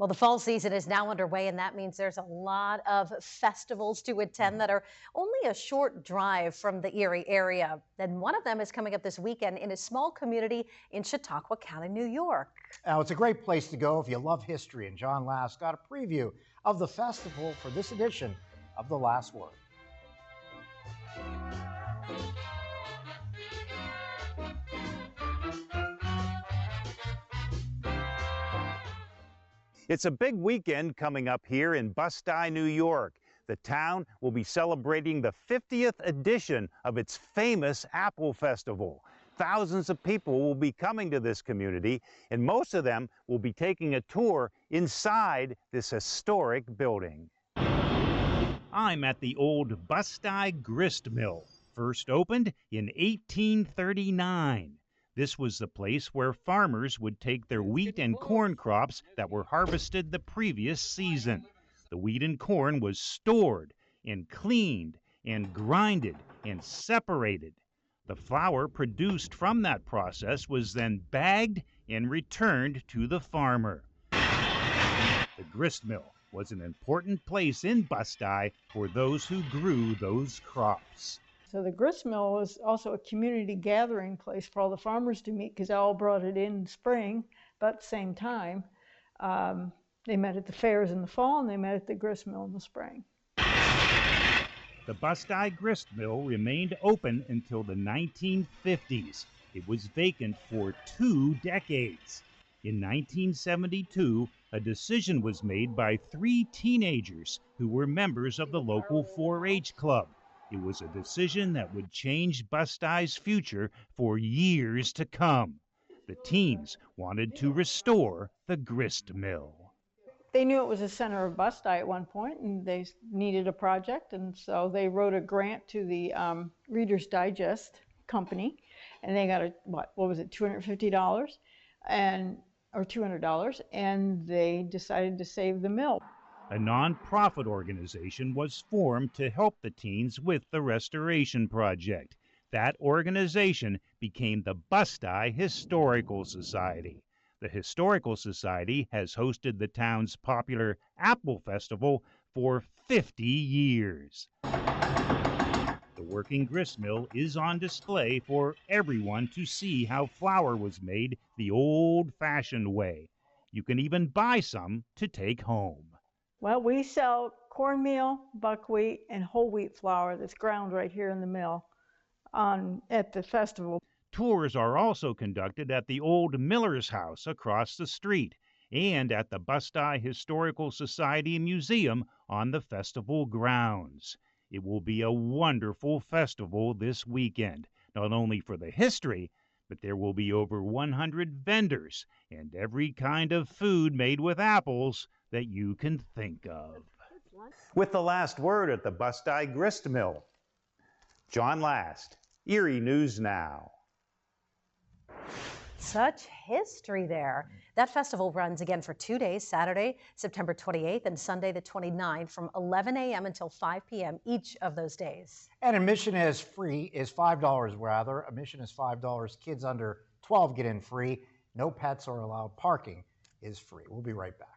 Well, the fall season is now underway, and that means there's a lot of festivals to attend that are only a short drive from the Erie area. And one of them is coming up this weekend in a small community in Chautauqua County, New York. Now, it's a great place to go if you love history, and John Last got a preview of the festival for this edition of The Last Word. It's a big weekend coming up here in Busti, New York. The town will be celebrating the 50th edition of its famous Apple Festival. Thousands of people will be coming to this community, and most of them will be taking a tour inside this historic building. I'm at the old Busti grist mill, first opened in 1839. This was the place where farmers would take their wheat and corn crops that were harvested the previous season. The wheat and corn was stored and cleaned and grinded and separated. The flour produced from that process was then bagged and returned to the farmer. The grist mill was an important place in Busti for those who grew those crops. So the grist mill was also a community gathering place for all the farmers to meet because they all brought it in spring, but at the same time. They met at the fairs in the fall and they met at the grist mill in the spring. The Busti grist mill remained open until the 1950s. It was vacant for 2 decades. In 1972, a decision was made by 3 teenagers who were members of the local 4-H club. It was a decision that would change Busti's future for years to come. The teens wanted to restore the grist mill. They knew it was a center of Busti at one point and they needed a project, and so they wrote a grant to the Reader's Digest company, and they got what was it, $250 or $200, and they decided to save the mill. A non-profit organization was formed to help the teens with the restoration project. That organization became the Busti Historical Society. The Historical Society has hosted the town's popular Apple Festival for 50 years. The working grist mill is on display for everyone to see how flour was made the old-fashioned way. You can even buy some to take home. Well, we sell cornmeal, buckwheat, and whole wheat flour that's ground right here in the mill at the festival. Tours are also conducted at the old Miller's House across the street and at the Busti Historical Society Museum on the festival grounds. It will be a wonderful festival this weekend, not only for the history, but there will be over 100 vendors and every kind of food made with apples that you can think of. With the last word at the Busti grist mill, John Last, Erie News Now. Such history there. That festival runs again for 2 days, Saturday, September 28th, and Sunday the 29th from 11 a.m. until 5 p.m. each of those days. And admission is $5 rather. Admission is $5. Kids under 12 get in free. No pets are allowed. Parking is free. We'll be right back.